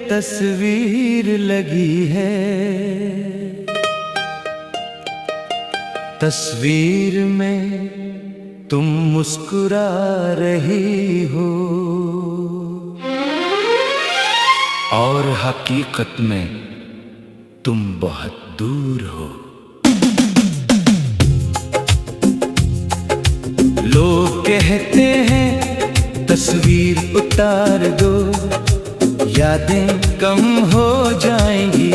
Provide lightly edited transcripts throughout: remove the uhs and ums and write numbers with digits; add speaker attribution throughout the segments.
Speaker 1: तस्वीर लगी है, तस्वीर में तुम मुस्कुरा रही हो और हकीकत में तुम बहुत दूर हो। लोग कहते हैं तस्वीर उतार दो, यादें कम हो जाएंगी।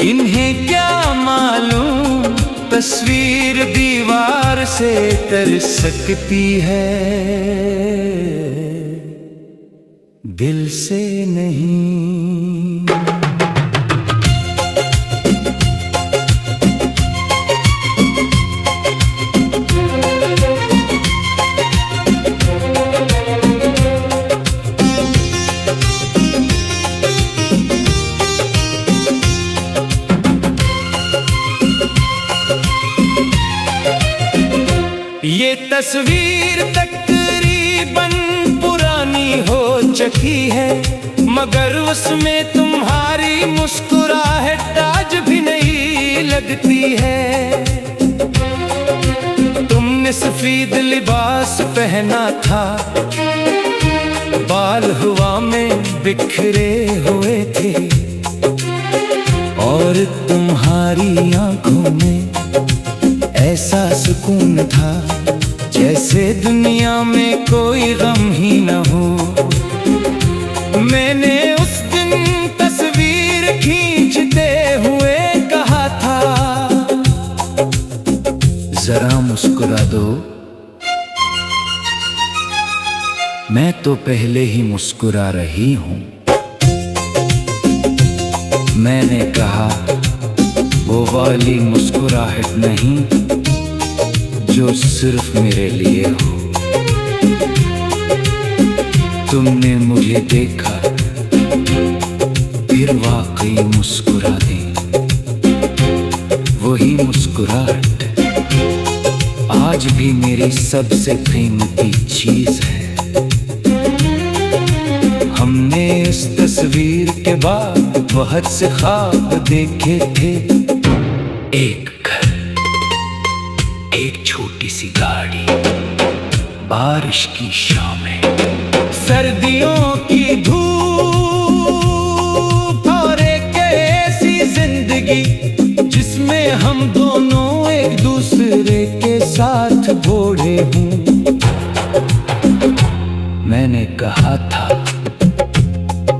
Speaker 1: इन्हें क्या मालूम तस्वीर दीवार से तर सकती है, दिल से नहीं। ये तस्वीर तकरीबन पुरानी हो चुकी है, मगर उसमें तुम्हारी मुस्कुराहट आज भी नहीं लगती है। तुमने सफेद लिबास पहना था, बाल हवा में बिखरे हुए थे और तुम्हारी आंखों में ऐसा सुकून था जैसे दुनिया में कोई गम ही न हो। मैंने उस दिन तस्वीर खींचते हुए कहा था, जरा मुस्कुरा दो। मैं तो पहले ही मुस्कुरा रही हूँ। मैंने कहा वो वाली मुस्कुराहट नहीं जो सिर्फ मेरे लिए हो। तुमने मुझे देखा फिर वाकई मुस्कुरा दी। वही मुस्कुराहट आज भी मेरी सबसे कीमती चीज है। हमने इस तस्वीर के बाद बहुत से ख्वाब देखे थे, एक घर, एक छोटी सी गाड़ी, बारिश की शामें, सर्दियों की धूप और एक ऐसी जिंदगी जिसमें हम दोनों एक दूसरे के साथ बूढ़े हों। मैंने कहा था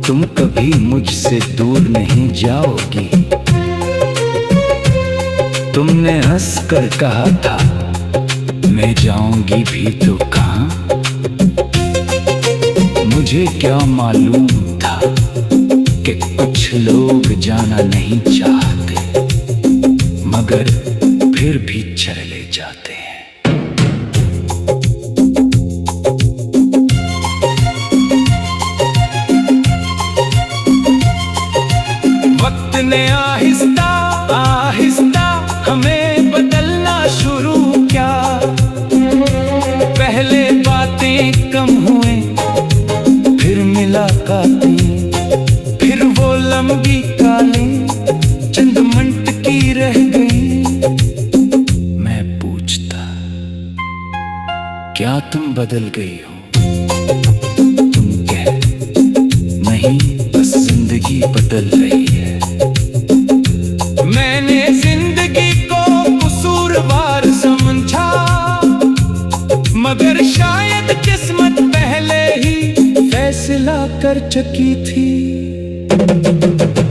Speaker 1: तुम कभी मुझसे दूर नहीं जाओगी। तुमने हंसकर कहा था मैं जाऊंगी भी तो कहां। मुझे क्या मालूम था कि कुछ लोग जाना नहीं चाहते, मगर फिर भी चले जाते हैं। वक्त ने आहिस्ता आहिस्ता हमें बदलना शुरू किया। पहले बातें कम हुए, फिर मुलाकातें, फिर वो लंबी कालें चंद मिनट की रह गई। मैं पूछता क्या तुम बदल गई हो? तुम कह नहीं, बस जिंदगी बदल रही है। मैंने जिंदगी को कसूरवार समझा, मगर शायद किस्मत पहले ही फैसला कर चुकी थी।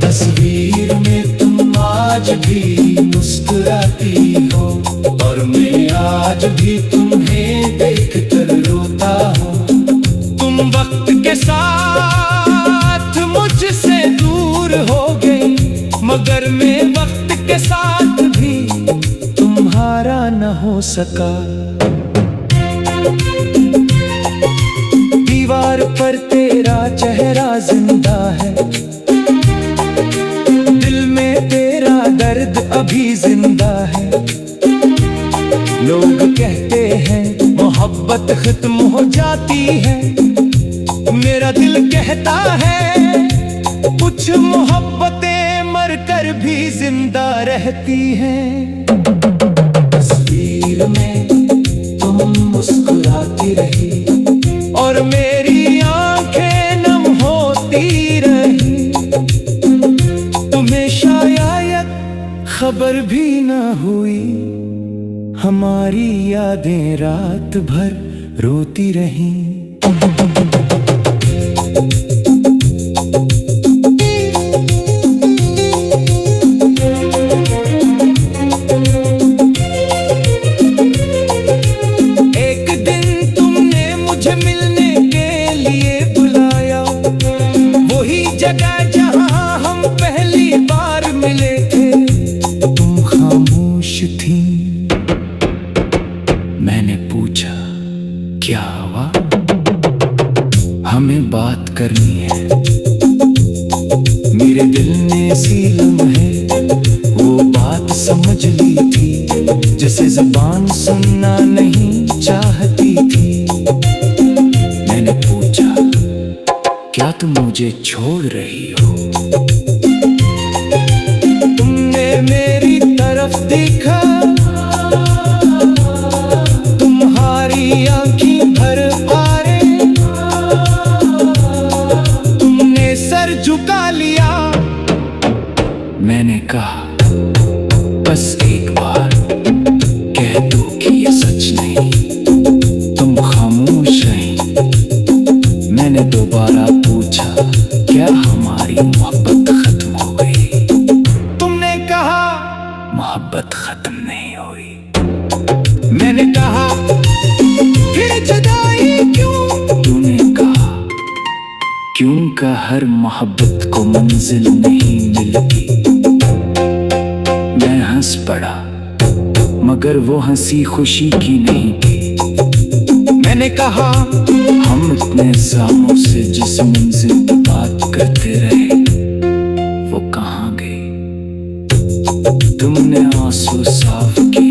Speaker 1: तस्वीर में तुम आज भी मुस्कुराती हो और मैं आज भी तुम्हें देखकर रोता हूँ। तुम वक्त के साथ मुझसे दूर हो गई, मगर मैं वक्त के साथ भी तुम्हारा न हो सका। दीवार पर तेरा चेहरा जिंदा है, दिल में तेरा दर्द अभी जिंदा है। लोग कहते हैं मोहब्बत खत्म हो जाती है, मेरा दिल कहता है कुछ मोहब्बतें मरकर भी जिंदा रहती हैं। तस्वीर में तुम मुस्कुराती रही और मेरी आंखें नम होती रही। तुम्हें शायद खबर भी न हुई, हमारी यादें रात भर रोती रहीं। जहाँ हम पहली बार मिले थे तुम खामोश थी। मैंने पूछा क्या हुआ, हमें बात करनी है। मेरे दिल ने सी लम्हे वो बात समझ ली थी जैसे ज़बान सुनना नहीं चाहती थी। मैंने पूछा क्या तुम मुझे छोड़ रही हो? तुमने मेरी तरफ देखा, तुम्हारी आंखें भर आए, तुमने सर झुका लिया। मैंने कहा बस एक बार कह दो कि ये सच नहीं। तुम खामोश रही। मैंने दोबारा पूछा क्या हमारी मोहब्बत खत्म हो गई? तुमने कहा मोहब्बत खत्म नहीं हुई। मैंने कहा फिर जुदाई क्यों? तूने कहा क्यों का हर मोहब्बत को मंजिल नहीं मिलती। मैं हंस पड़ा मगर वो हंसी खुशी की नहीं थी। मैंने कहा हम इतने सालों से जिस मंजिल की बात करते रहे वो कहाँ गई? तुमने आंसू साफ किए